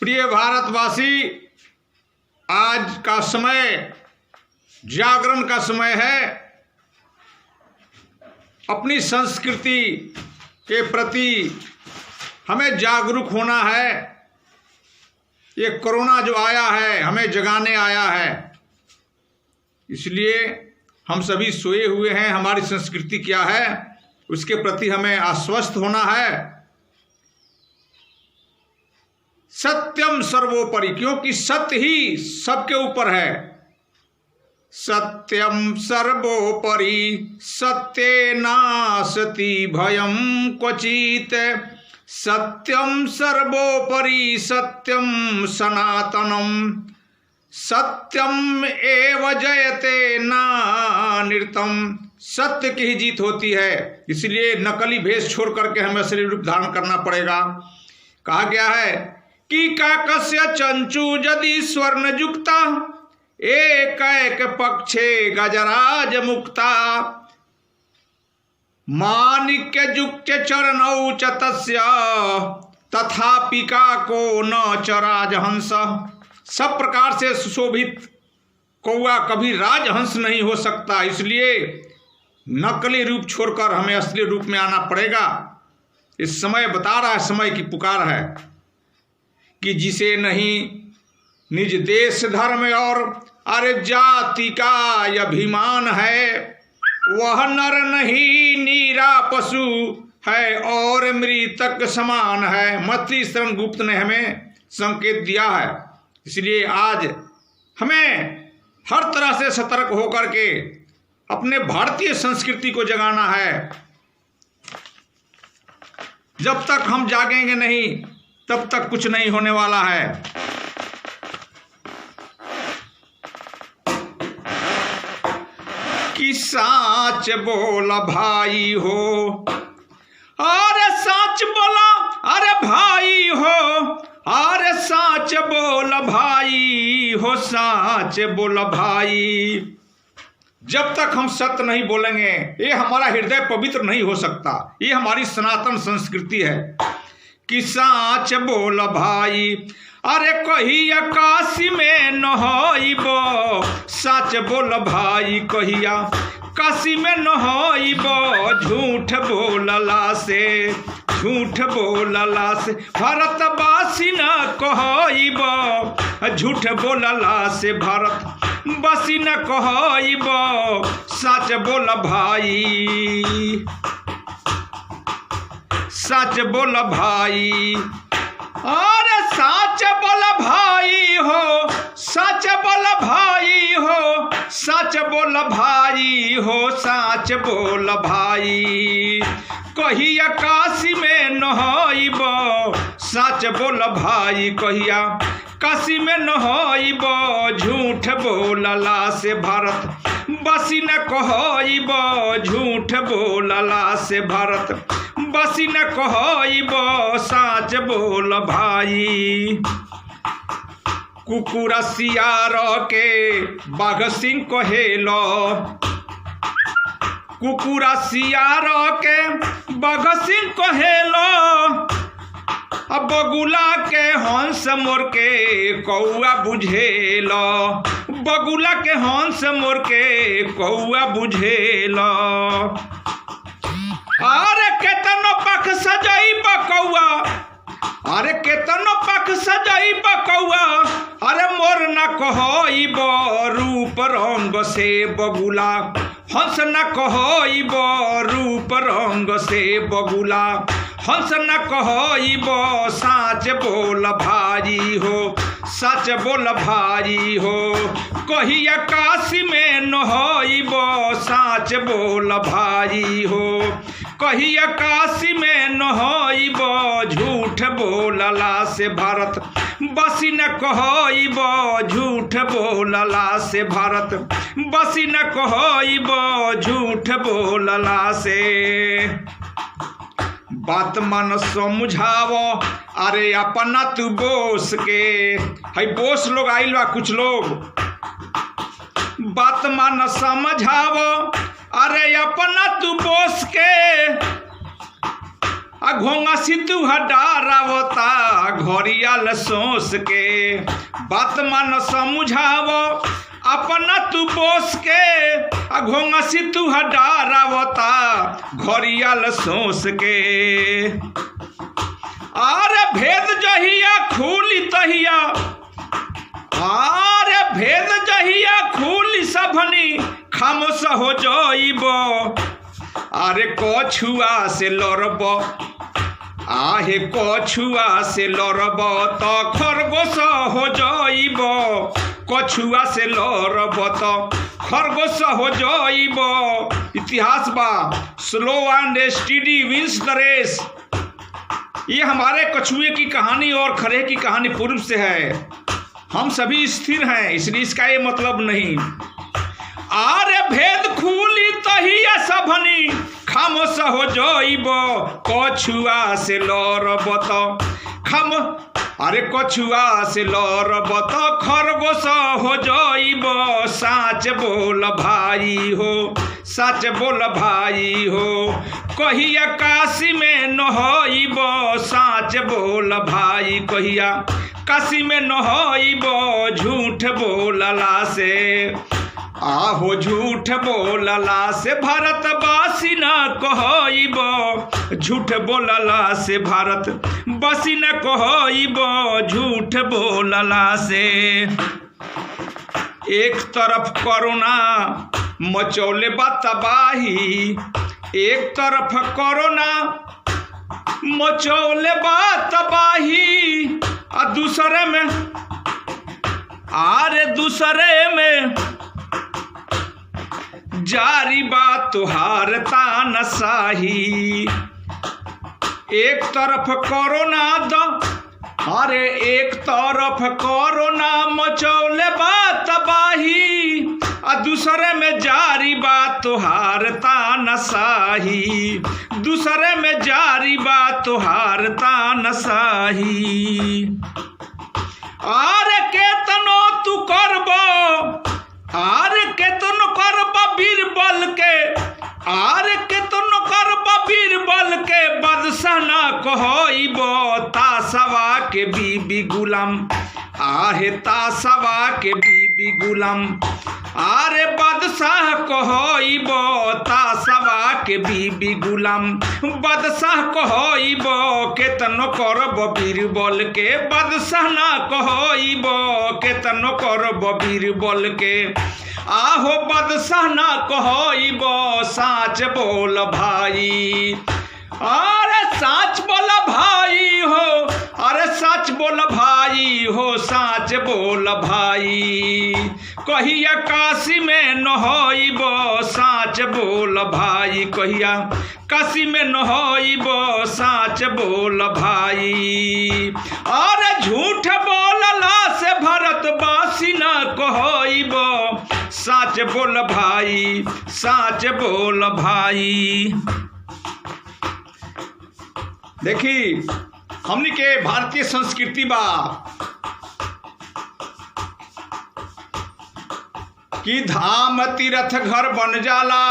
प्रिय भारतवासी, आज का समय जागरण का समय है। अपनी संस्कृति के प्रति हमें जागरूक होना है। ये कोरोना जो आया है हमें जगाने आया है, इसलिए हम सभी सोए हुए हैं। हमारी संस्कृति क्या है उसके प्रति हमें आश्वस्त होना है। सत्यम सर्वोपरि, क्योंकि सत्य ही सबके ऊपर है। सत्यम सर्वोपरि सत्ये नास्ति भयं क्वचित्। सत्यम सर्वोपरि सत्यम सनातनम। सत्यम एव जयते नानृतम। सत्य की ही जीत होती है, इसलिए नकली भेष छोड़ करके हमें असली रूप धारण करना पड़ेगा। कहा गया है कि काकस्य चंचु यदि स्वर्ण युक्ता एक एक पक्षे गजराज मुक्ता। माणिक्य युक्त चरणौ च तस्य तथापि काको न च राजहंस। सब प्रकार से सुशोभित कौआ कभी राजहंस नहीं हो सकता, इसलिए नकली रूप छोड़कर हमें असली रूप में आना पड़ेगा। इस समय बता रहा है, समय की पुकार है कि जिसे नहीं निज देश धर्म और अरे जाति का अभिमान है, वह नर नहीं नीरा पशु है और मृतक समान है। मैत्री शरण गुप्त ने हमें संकेत दिया है। इसलिए आज हमें हर तरह से सतर्क होकर के अपने भारतीय संस्कृति को जगाना है। जब तक हम जागेंगे नहीं तब तक कुछ नहीं होने वाला है। कि साच बोला भाई हो, अरे साच बोला अरे भाई हो, अरे साच बोला भाई हो, साच बोला भाई। जब तक हम सत्य नहीं बोलेंगे ये हमारा हृदय पवित्र नहीं हो सकता। ये हमारी सनातन संस्कृति है कि साच बोल भाई। अरे कहिया काशी में नहाइबो, सच बोल भाई कहिया काशी में नहाइबो। झूठ बोलला से, झूठ बोलला से भारतवासी न कहइबो। झूठ बोलला से भारतवासी न कहइबो। सच बोल भाई, सच बोल भाई। अरे सच बोल भाई हो, सच बोल भाई हो, सच बोल भाई हो, सच बोल भाई। कहिया काशी में नहाइबो, सच बोल भाई कहिया काशी में नहाइबो। झूठ बोलला से भारत बसी न कहइबो। झूठ बोलला से भारत बसी न कहइबो। सच बोल भाई। कुकुर सियार के बाघ सिंह कहेलो, कुकुर सियार के बाघ सिंह कहेलो। अब बगुला के हंस मोर के कौआ बुझेलो। बगुला के हंस मोर के कौआ बुझेलो। अरे केतनो पख सजाई बकौआ, अरे केतनो पख सजाई बकौआ। अरे मोर न कहइबो रूप रंग से बगुला। हंस न कहइबो रूप रंग से बगुला। हंस न कहइबो। साच बोल भाई हो, सच बोल भाई हो। कहिया काशी में नहाइबो। साच बोल भाई हो, कहिया काशी में नहाइबो। झूठ बोलला से भारत बसी न कहइबो। झूठ बोलला से भारत बसी न कहइबो। झूठ बोलला से बात मन समझावो। अरे अपना तू बोस के है, बोस लोग आइल बा कुछ लोग। बात मन समझावो। अरे अपना तू बोस के घोंगा सितु हडारावता घरियाल सोस के बात मन समझाव अपना तू बोस के घोंगा सितु हडारावता घरियाल सोस के आरे भेद जहिया खूली तहिया आरे भेद जहिया खूली सबनी खामोश हो जाइब आरे कछुआ से लड़ब आहे कछुआ से लड़ब तो खरगोश हो जाइब कछुआ से लड़ब तो खरगोश हो जाइब। इतिहास बा स्लो एंड स्टडी विंस द रेस। ये हमारे कछुए की कहानी और खरे की कहानी पूर्व से है। हम सभी स्थिर हैं इसलिए इसका ये मतलब नहीं। आरे भेद खूली तहिया सबनी खामोश हो जाइब कछुआ से लड़ब तो खम अरे कछुआ से लड़ब तो खरगोश हो जाइब। साच बोल भाई हो सच बोल भाई हो कहिया काशी में नहइब साच बोल भाई कहिया काशी में नहइब झूठ बोलला से आहो झूठ बोलला से भारतवासी न कहइब झूठ बोलला से भारतवासी न कहइब झूठ बोलला से। एक तरफ कोरोना मचौले बा तबाही एक तरफ कोरोना मचौले बा तबाही आ दूसरे में आरे दूसरे में जारी बात तुहार तानाशाही। एक तरफ कोरोना अरे एक तरफ कोरोना मचौले बा तबाही आ दूसरे में जारी बात तुहार तानाशाही दूसरे में जारी बात तुहार तानाशाही। आरे केतनो तू करबो आरे केतनो करब बीरबल के आरे केतनो करब बीरबल के बादशाह ना कहइब तासवा के बीबी गुलाम आहे तासवा के बीबी गुलाम आरे बादशाह कहइब तासवा के बीबी गुलाम बादशाह कहइब केतनो करब बीरबल के बादशाह ना कहइब केतनो करब बीरबल के आहो बादशाह ना कहइब साच बोल भाई अरे साच बोल भाई हो अरे सच बोल भाई हो साच बोल भाई कहिया काशी में नहइब साच बोल भाई कहिया काशी में नहइब साच बोल भाई। अरे झूठ बोलला से भारतवासी न कहइब साच बोल भाई साच बोल भाई। देखी हमनी के भारतीय संस्कृति बा कि धाम तीर्थ घर बन जाला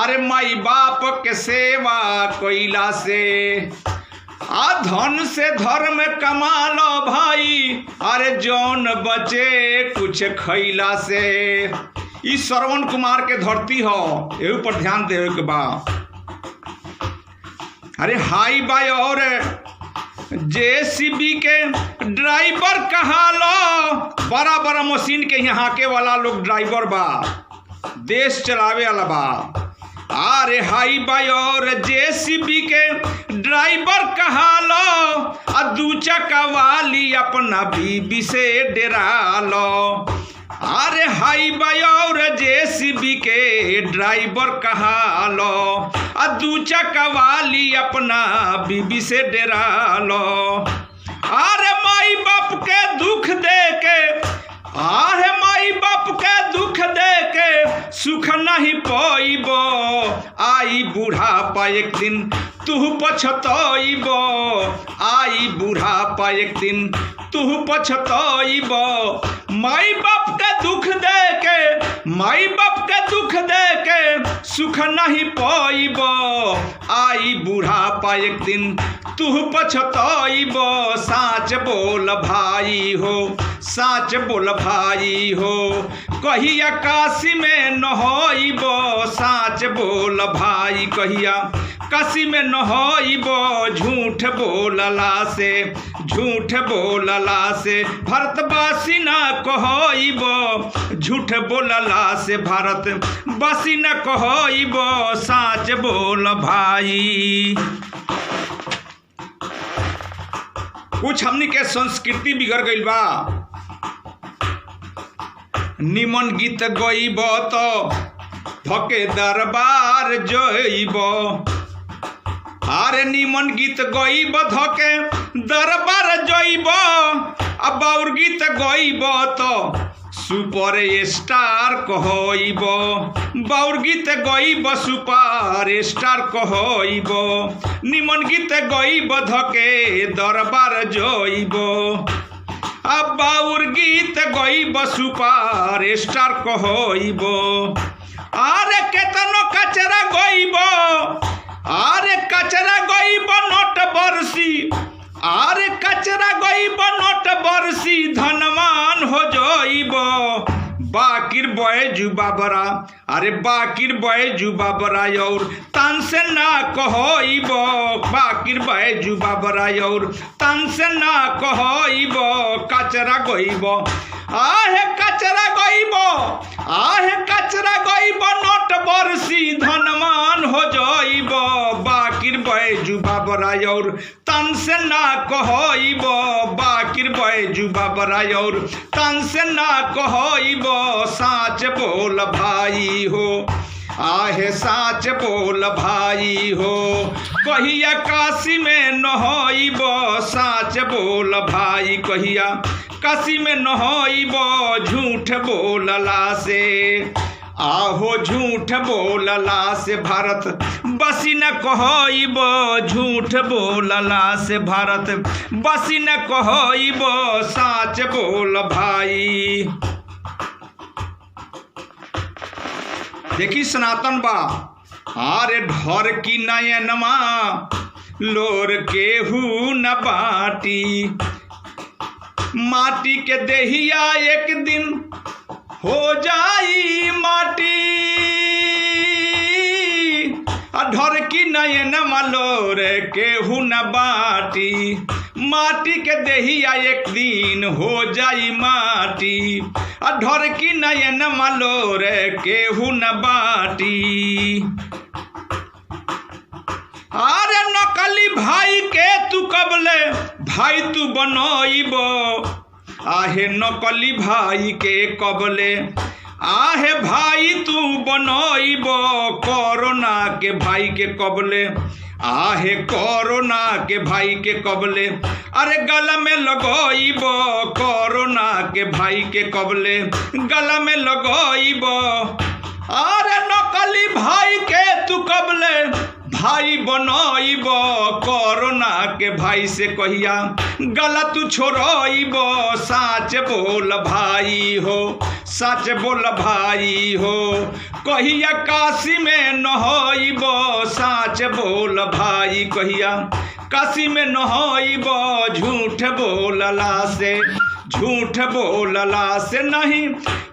अरे माई बाप के सेवा कइला से आ धन से धर्म कमा लो भाई अरे जौन बचे कुछ खइला से। ई श्रवण कुमार के धरती हो एहू पर ध्यान देवे के बा। अरे हाई बाई और जेसीबी के ड्राइवर कहा लो बड़ा बड़ा मशीन के यहाँ के वाला लोग ड्राइवर बा देश चलावे वाला बा। अरे हाई बाई और जेसीबी के ड्राइवर कहा लो आ दू चक्का वाली अपना बीबी से डरा लो। अरे हाई बाई और जेसीबी के ड्राइवर कहा लो आ दू चक्का वाली अपना बीबी से डरा लो। अरे माई बाप के दुख दे के आहे माई बाप के दुख दे के सुख नहीं पाइब आई बुढ़ापा एक दिन तू पछताइब आई बुढ़ापा एक दिन तू पछताइब। माई बाप के दुख दे के, माई बाप के दुख दे के सुख नहीं पाइब। आई बुढ़ापा एक दिन तू पछताइब। साच बोल भाई हो, साच बोल भाई हो, कहिया काशी में नहाइब। साच बोल भाई कहिया काशी में नहाइब। झूठ बोलला से, झूठ बोलला से भारतवासी ना कहइब। झूठ बोलला से भारतवासी ना कहइब। साच बोल भाई। कुछ हमनी के संस्कृति बिगड़ गई बा। निमन गीत गईब तो धके दरबार जइब। अरे निमन गीत गईब धके दरबार जइब। अब बाउर गीत गईब तो सुपर स्टार कहइब। बाउर गीत गईब सुपर स्टार कहइब। निमन गीत गईब धके दरबार जइब। अब बाउर गीत गईब सुपर स्टार कहइब। अरे केतनो कचरा गईब, अरे कचरा गईब नोट बरसी। अरे कचरा गईब नोट बरसी धनवान हो जइब। बाकिर बय जुबा बरा, अरे बाकिर बय जुबा बरा और तान से ना कहइब। बाकिर बय जुबा बरा और तान से ना कहइब। कचरा गईब, आहे कचरा गईब, आहे कचरा गईब नोट बरसी धनवान हो जइब। बाकिर बय जुबा बरा और तान से ना कहइब। बाकिर बय जुबा बरा और तान से ना कहइब। साच बोल भाई हो, आहे साच बोल भाई हो, कहिया काशी में नहाइब। साच बोल भाई कहिया काशी में नहाइब। झूठ बोलला से, आहो झूठ बोलला से भारत बसी न कहइब। झूठ बोलला से भारत बसी न कहइब। साच बोल भाई। देखी सनातन बा। अरे ढर की नयनमा लोर केहू न बाटी। माटी के देहिया एक दिन हो जाई माटी। ढर की नयनमा लोर केहू न बाटी। माटी के देहिया एक दिन हो जाई माटी। ढर की नयनमा लोर केहू न बाटी। अरे नकली भाई के तू कबले भाई तू बनइब। आहे नकली भाई के कबले, आहे भाई तू बनइब। कोरोना के भाई के कबले, आहे कोरोना के भाई के कबले। अरे गला में लगइब। कोरोना के भाई के कबले गला में लगइब। अरे नकली भाई के तू कबले भाई बनइब। कोरोना के भाई से कहिया गला तू छोड़इब। साच बोल भाई हो, सच बोल भाई हो, कहिया काशी में नहाइब। साच बोल भाई कहिया काशी में नहाइब। झूठ बोलला से, झूठ बोलला से नहीं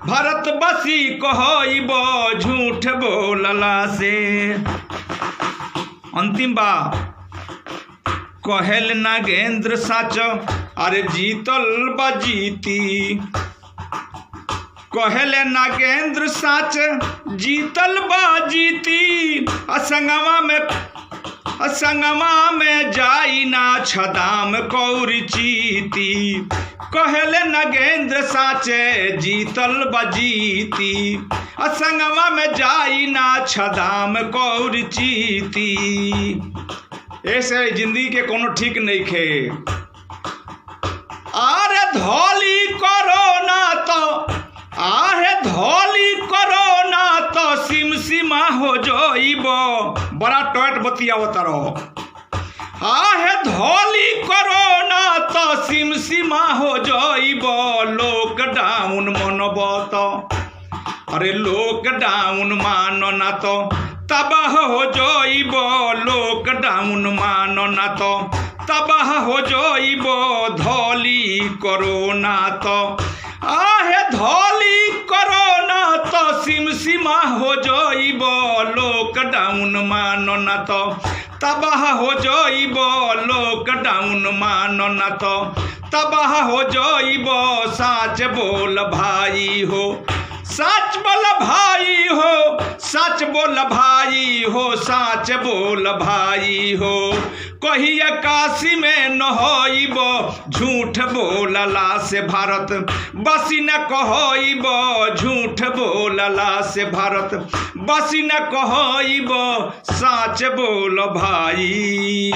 भारत बसी कहइब। झूठ बोलला से। अंतिम बा। कहल नागेंद्र साच अरे जीतल बा जीती। कहल नागेंद्र साच जीतल बा जीती। असंगमा में जाई ना छदाम कौरी चीती। कहले नगेंद्र साचे जीतल बजीती। असंगमा में जाई ना छदाम कौरी चीती। ऐसे जिंदगी के कोनो ठीक नहीं खे। आरे धौली करो ना तो, आहे धौली करो ना तो सिमसिमा हो जाइबो। बड़ा टॉयट बतियावत रहो। आहे धौली करो ना तो सिमसिमा हो जाइब लॉकडाउन मनब तो अरे लॉकडाउन मानो ना तो तबाह हो जाइब लॉकडाउन मानो ना तो तबाह हो जाइब धोली कोरोना तो आहे धोली कोरोना तो सिमसिमा हो जाइब लॉकडाउन मानो ना तो तबाह हो जाइब लॉकडाउन मानो ना तो तबाह हो जाइब सच बोल भाई हो सच बोल भाई हो सच बोल भाई हो सच बोल भाई हो कहिया काशी में न होइब झूठ बोलला से भारत बसी न कहइब झूठ बोलला से भारत बसी न कहइब सच बोल भाई।